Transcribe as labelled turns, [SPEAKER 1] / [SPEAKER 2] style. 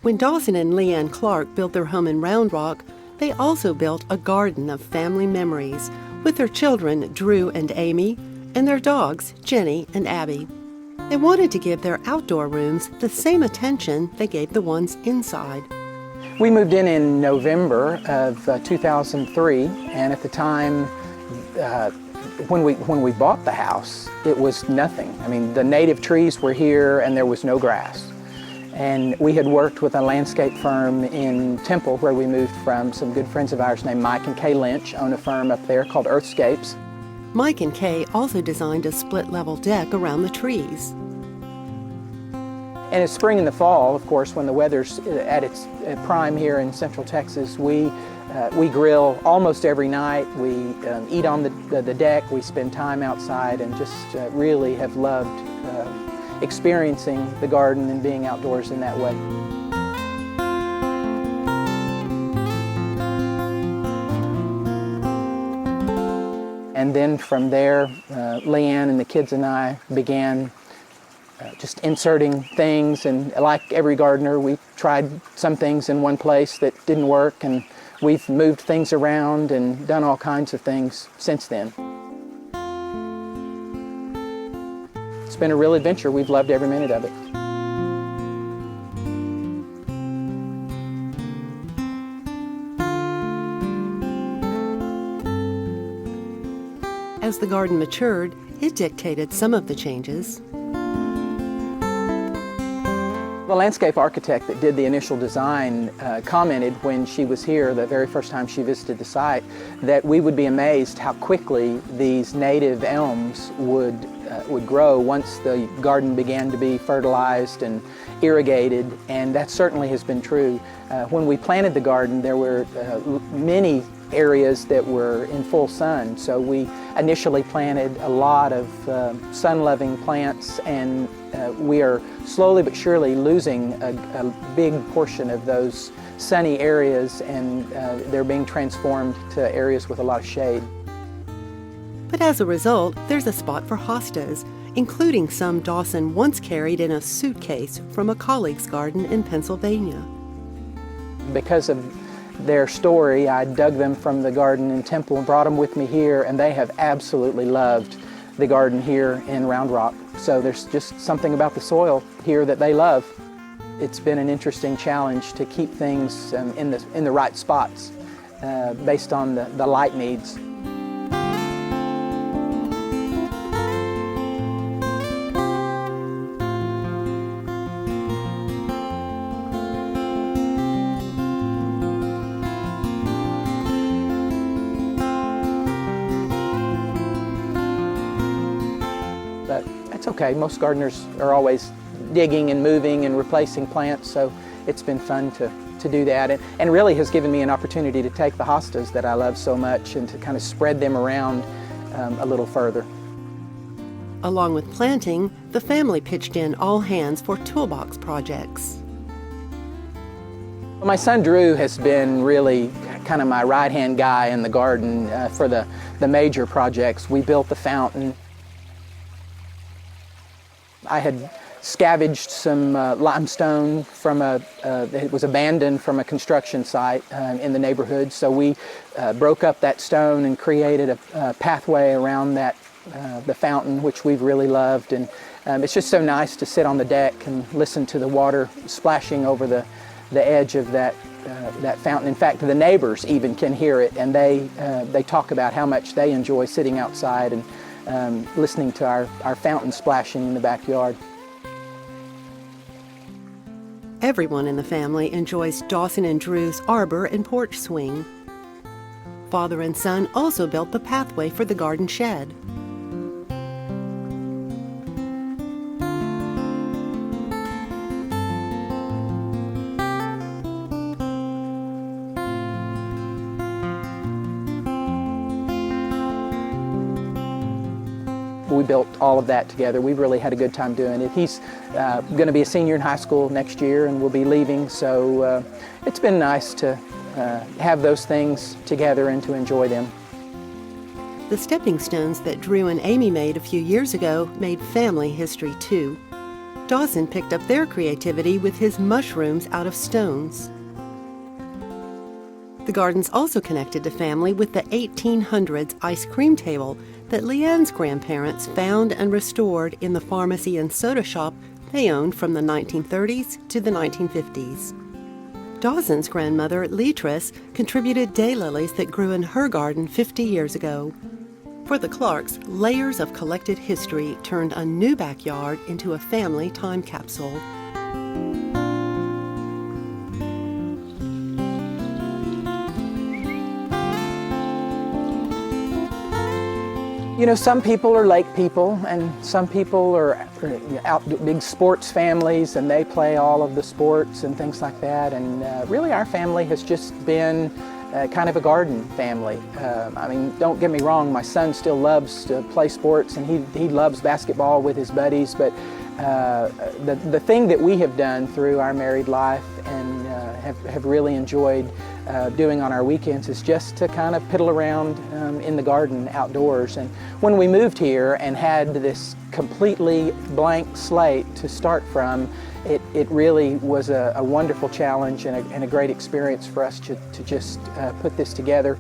[SPEAKER 1] When Dawson and Leanne Clark built their home in Round Rock, they also built a garden of family memories with their children, Drew and Amy, and their dogs, Jenny and Abby. They wanted to give their outdoor rooms the same attention they gave the ones inside.
[SPEAKER 2] We moved in November of 2003, and at the time, when we bought the house, it was nothing. I mean, the native trees were here and there was no grass. And we had worked with a landscape firm in Temple, where we moved from. Some good friends of ours named Mike and Kay Lynch own a firm up there called Earthscapes.
[SPEAKER 1] Mike and Kay also designed a split-level deck around the trees.
[SPEAKER 2] And it's spring and the fall, of course, when the weather's at its prime here in Central Texas. We grill almost every night. We eat on the deck. We spend time outside and just really have loved experiencing the garden and being outdoors in that way. And then from there, Leanne and the kids and I began just inserting things, and like every gardener, we tried some things in one place that didn't work, and we've moved things around and done all kinds of things since then. It's been a real adventure. We've loved every minute of it.
[SPEAKER 1] As the garden matured, it dictated some of the changes.
[SPEAKER 2] The landscape architect that did the initial design commented when she was here, the very first time she visited the site, that we would be amazed how quickly these native elms would grow once the garden began to be fertilized and irrigated, and that certainly has been true. When we planted the garden, there were many areas that were in full sun, so we initially planted a lot of sun-loving plants, and we are slowly but surely losing a big portion of those sunny areas, and they're being transformed to areas with a lot of shade.
[SPEAKER 1] But as a result, there's a spot for hostas, including some Dawson once carried in a suitcase from a colleague's garden in Pennsylvania.
[SPEAKER 2] Because of their story, I dug them from the garden in Temple and brought them with me here, and they have absolutely loved the garden here in Round Rock. So there's just something about the soil here that they love. It's been an interesting challenge to keep things in the right spots based on the light needs. But that's okay. Most gardeners are always digging and moving and replacing plants, so it's been fun to do that, and really has given me an opportunity to take the hostas that I love so much and to kind of spread them around a little further.
[SPEAKER 1] Along with planting, the family pitched in all hands for toolbox projects.
[SPEAKER 2] My son Drew has been really kind of my right-hand guy in the garden for the major projects. We built the fountain. I had scavenged some limestone from it was abandoned from a construction site in the neighborhood, so we broke up that stone and created a pathway around that the fountain, which we've really loved, and it's just so nice to sit on the deck and listen to the water splashing over the edge of that fountain. In fact, the neighbors even can hear it, and they talk about how much they enjoy sitting outside and listening to our fountain splashing in the backyard.
[SPEAKER 1] Everyone in the family enjoys Dawson and Drew's arbor and porch swing. Father and son also built the pathway for the garden shed.
[SPEAKER 2] We built all of that together. We really had a good time doing it. He's going to be a senior in high school next year and will be leaving, so it's been nice to have those things together and to enjoy them.
[SPEAKER 1] The stepping stones that Drew and Amy made a few years ago made family history too. Dawson picked up their creativity with his mushrooms out of stones. The garden's also connected to family with the 1800s ice cream table that Leanne's grandparents found and restored in the pharmacy and soda shop they owned from the 1930s to the 1950s. Dawson's grandmother, Leatrice, contributed daylilies that grew in her garden 50 years ago. For the Clarks, layers of collected history turned a new backyard into a family time capsule.
[SPEAKER 2] You know, some people are lake people, and some people are out big sports families, and they play all of the sports and things like that. And really, our family has just been kind of a garden family. I mean, don't get me wrong, my son still loves to play sports, and he loves basketball with his buddies. But the thing that we have done through our married life and have really enjoyed doing on our weekends is just to kind of piddle around in the garden outdoors. And when we moved here and had this completely blank slate to start from, it really was a wonderful challenge and a great experience for us to just put this together.